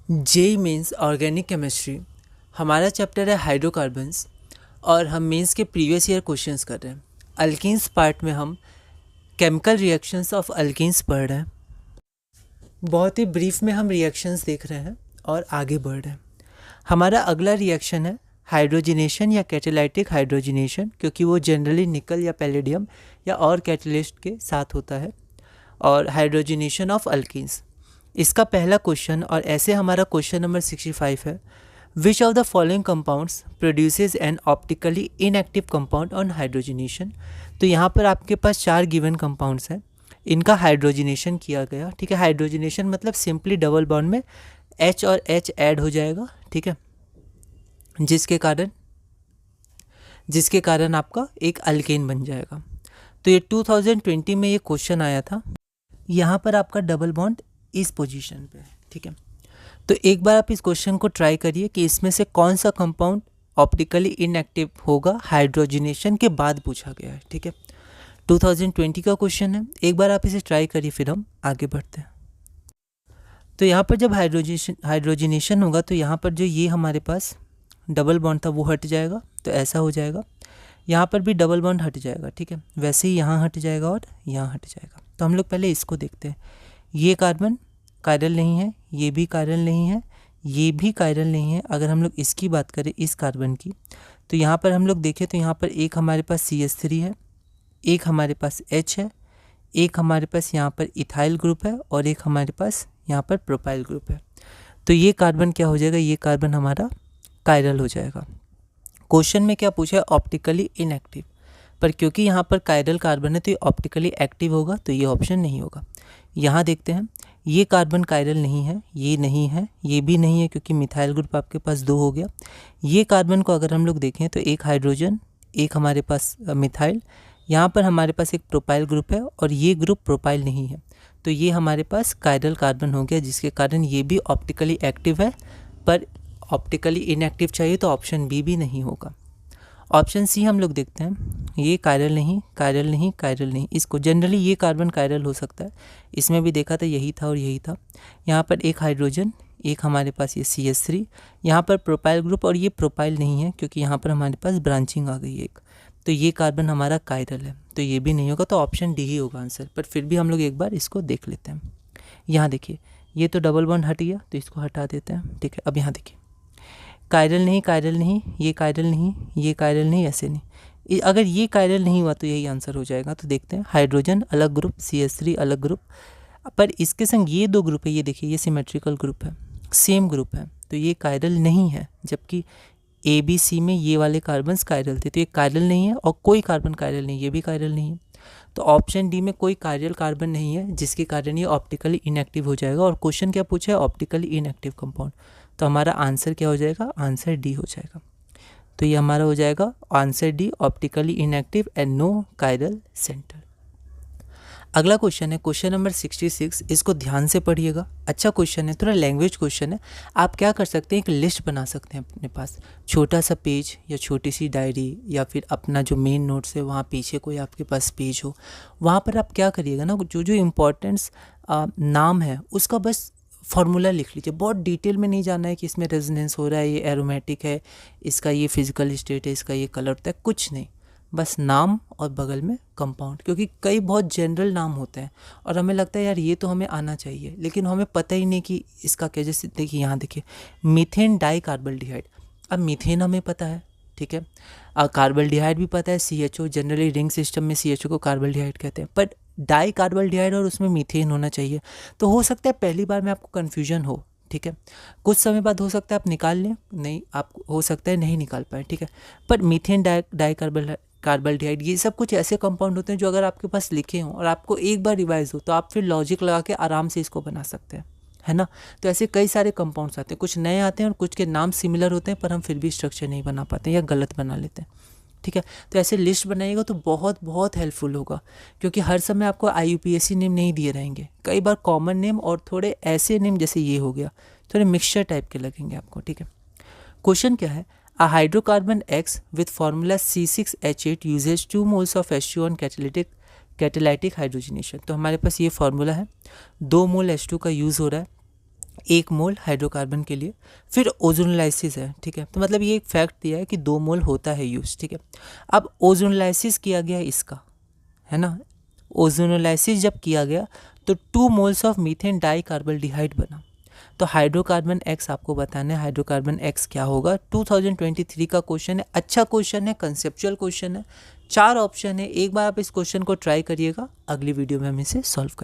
JEE mains organic chemistry हमारा chapter है hydrocarbons और हम मेंस के प्रीवियस ईयर क्वेश्चंस कर रहे हैं। अल्कीन्स पार्ट में हम केमिकल रिएक्शंस ऑफ अल्कीन्स पढ़ रहे हैं। बहुत ही ब्रीफ में हम रिएक्शंस देख रहे हैं और आगे बढ़ रहे हैं। हमारा अगला रिएक्शन है हाइड्रोजिनेशन या कैटालाइटिक हाइड्रोजिनेशन, क्योंकि वो जनरली निकल या पैलेडियम या और कैटलिस्ट के साथ होता है। और हाइड्रोजिनेशन ऑफ अल्कीन्स इसका पहला क्वेश्चन, और ऐसे हमारा क्वेश्चन नंबर 65 है, which of the following compounds produces N optically inactive compound on hydrogenation. तो यहाँ पर आपके पास 4 गिवन कंपाउंड्स हैं, इनका हाइड्रोजिनेशन किया गया। ठीक है, हाइड्रोजिनेशन मतलब सिंपली डबल बॉन्ड में H और H ऐड हो जाएगा। ठीक है, जिसके कारण आपका एक अल्केन बन जाएगा। तो ये 2020 में ये क्वेश्चन आया था। यहाँ पर आपका डबल बॉन्ड इस पोजीशन पे है। ठीक है, तो एक बार आप इस क्वेश्चन को ट्राई करिए कि इसमें से कौन सा कंपाउंड ऑप्टिकली इनएक्टिव होगा, हाइड्रोजिनेशन के बाद पूछा गया है। ठीक है, 2020 का क्वेश्चन है, एक बार आप इसे ट्राई करिए, फिर हम आगे बढ़ते हैं। तो यहाँ पर जब हाइड्रोजिनेशन होगा तो यहाँ पर जो ये हमारे पास डबल बॉन्ड था वो हट जाएगा, तो ऐसा हो जाएगा। यहाँ पर भी डबल बॉन्ड हट जाएगा। ठीक है, वैसे ही यहाँ हट जाएगा और यहाँ हट जाएगा। तो हम लोग पहले इसको देखते हैं। ये कार्बन कायरल नहीं है, ये भी कायरल नहीं है, ये भी कायरल नहीं है। अगर हम लोग इसकी बात करें, इस कार्बन की, तो यहाँ पर हम लोग देखें तो यहाँ पर एक हमारे पास CH3 है, एक हमारे पास H है, एक हमारे पास यहाँ पर इथाइल ग्रुप है और एक हमारे पास यहाँ पर प्रोपाइल ग्रुप है। तो ये कार्बन क्या हो जाएगा, ये कार्बन हमारा कायरल हो जाएगा। क्वेश्चन में क्या पूछा है, ऑप्टिकली इनएक्टिव, पर क्योंकि यहाँ पर कायरल कार्बन है तो ये ऑप्टिकली एक्टिव होगा, तो ये ऑप्शन नहीं होगा। यहाँ देखते हैं, ये कार्बन कायरल नहीं है, ये नहीं है, ये भी नहीं है, क्योंकि मिथाइल ग्रुप आपके पास 2 हो गया। ये कार्बन को अगर हम लोग देखें तो एक हाइड्रोजन, एक हमारे पास मिथाइल, यहाँ पर हमारे पास एक प्रोपाइल ग्रुप है और ये ग्रुप प्रोपाइल नहीं है, तो ये हमारे पास कायरल कार्बन हो गया, जिसके कारण ये भी ऑप्टिकली एक्टिव है, पर ऑप्टिकली इनएक्टिव चाहिए तो ऑप्शन बी भी नहीं होगा। ऑप्शन सी हम लोग देखते हैं, ये कायरल नहीं, कायरल नहीं, कायरल नहीं। इसको जनरली ये कार्बन कायरल हो सकता है, इसमें भी देखा था यही था और यही था। यहाँ पर एक हाइड्रोजन, एक हमारे पास ये CH3, यहाँ पर प्रोपाइल ग्रुप, और ये प्रोपाइल नहीं है क्योंकि यहाँ पर हमारे पास ब्रांचिंग आ गई एक, तो ये कार्बन हमारा कायरल है, तो ये भी नहीं होगा, तो ऑप्शन डी ही होगा आंसर। पर फिर भी हम लोग एक बार इसको देख लेते हैं। यहाँ देखिए, ये तो डबल बॉन्ड हट गया, तो इसको हटा देते हैं। ठीक है, अब यहाँ देखिए, कायरल नहीं, कायरल नहीं, ये कायरल नहीं, ये कायरल नहीं, ऐसे नहीं। अगर ये कायरल नहीं हुआ तो यही आंसर हो जाएगा। तो देखते हैं, हाइड्रोजन अलग ग्रुप, CH3 अलग ग्रुप, पर इसके संग ये 2 ग्रुप है, ये देखिए, ये सिमेट्रिकल ग्रुप है, सेम ग्रुप है, तो ये कायरल नहीं है। जबकि ABC में ये वाले कार्बन्स कायरल थे, तो ये कायरल नहीं है, और कोई कार्बन कायरल नहीं, ये भी कायरल नहीं है। तो ऑप्शन डी में कोई कायरल कार्बन नहीं है, जिसके कारण ये ऑप्टिकली इनएक्टिव हो जाएगा। और क्वेश्चन क्या पूछा है, ऑप्टिकली इनएक्टिव कंपाउंड, तो हमारा आंसर क्या हो जाएगा, आंसर डी हो जाएगा। तो ये हमारा हो जाएगा answer D, optically inactive and no chiral center. अगला क्वेश्चन है क्वेश्चन नंबर 66, इसको ध्यान से पढ़िएगा, अच्छा क्वेश्चन है, थोड़ा लैंग्वेज क्वेश्चन है। आप क्या कर सकते हैं, एक लिस्ट बना सकते हैं अपने पास, छोटा सा पेज या छोटी सी डायरी, या फिर अपना जो मेन नोट्स है वहाँ पीछे कोई आपके पास पेज हो, वहाँ पर आप क्या करिएगा ना, जो जो इम्पोर्टेंट्स नाम है उसका बस फार्मूला लिख लीजिए। बहुत डिटेल में नहीं जाना है कि इसमें रेजोनेंस हो रहा है, ये एरोमेटिक है, इसका ये फिजिकल स्टेट है, इसका ये कलर होता है, कुछ नहीं, बस नाम और बगल में कंपाउंड। क्योंकि कई बहुत जनरल नाम होते हैं और हमें लगता है यार ये तो हमें आना चाहिए, लेकिन हमें पता ही नहीं कि इसका क्या। जैसे देखिए, यहाँ देखिए, मीथेन डाइकार्बोल्डिहाइड। अब मीथेन हमें पता है, ठीक है, कार्बोल्डिहाइड भी पता है, CHO, जनरली रिंग सिस्टम में CHO को कार्बोल्डिहाइड कहते हैं, बट डाइकार्बोल्डिहाइड और उसमें मीथेन होना चाहिए। तो हो सकता है पहली बार में आपको कन्फ्यूजन हो, ठीक है, कुछ समय बाद हो सकता है आप निकाल लें, नहीं आप हो सकता है नहीं निकाल पाए, ठीक है। पर मीथेन डाइकार्बोल्डिहाइड, ये सब कुछ ऐसे कंपाउंड होते हैं जो अगर आपके पास लिखे हों और आपको एक बार रिवाइज हो तो आप फिर लॉजिक लगा के आराम से इसको बना सकते हैं, है ना। तो ऐसे कई सारे कंपाउंड्स आते हैं, कुछ नए आते हैं और कुछ के नाम सिमिलर होते हैं, पर हम फिर भी स्ट्रक्चर नहीं बना पाते या गलत बना लेते हैं, ठीक है। तो ऐसे लिस्ट बनाइएगा तो बहुत बहुत हेल्पफुल होगा, क्योंकि हर समय आपको IUPAC नेम नहीं दिए रहेंगे, कई बार कॉमन नेम और थोड़े ऐसे नेम जैसे ये हो गया, थोड़े मिक्सचर टाइप के लगेंगे आपको, ठीक है। क्वेश्चन क्या है, a hydrocarbon X with formula C6H8 uses 2 moles of H2 on catalytic hydrogenation. तो हमारे पास ये फार्मूला है, 2 मोल H2 का यूज़ हो रहा है 1 मोल हाइड्रोकार्बन के लिए। फिर ओजोनोलाइसिस है, ठीक है। तो मतलब ये एक फैक्ट दिया है कि 2 मोल होता है यूज, ठीक है। अब ओजोनोलाइसिस किया गया इसका, है ना, ओजोनोलाइसिस जब किया गया तो 2 मोल्स ऑफ मीथेन डाइकार्बोल्डिहाइड बना। तो हाइड्रोकार्बन एक्स आपको बताना है, हाइड्रोकार्बन एक्स क्या होगा। 2023 का क्वेश्चन है, अच्छा क्वेश्चन है, कंसेप्चुअल क्वेश्चन है, 4 ऑप्शन है। एक बार आप इस क्वेश्चन को ट्राई करिएगा, अगली वीडियो में हम इसे सॉल्व करेंगे।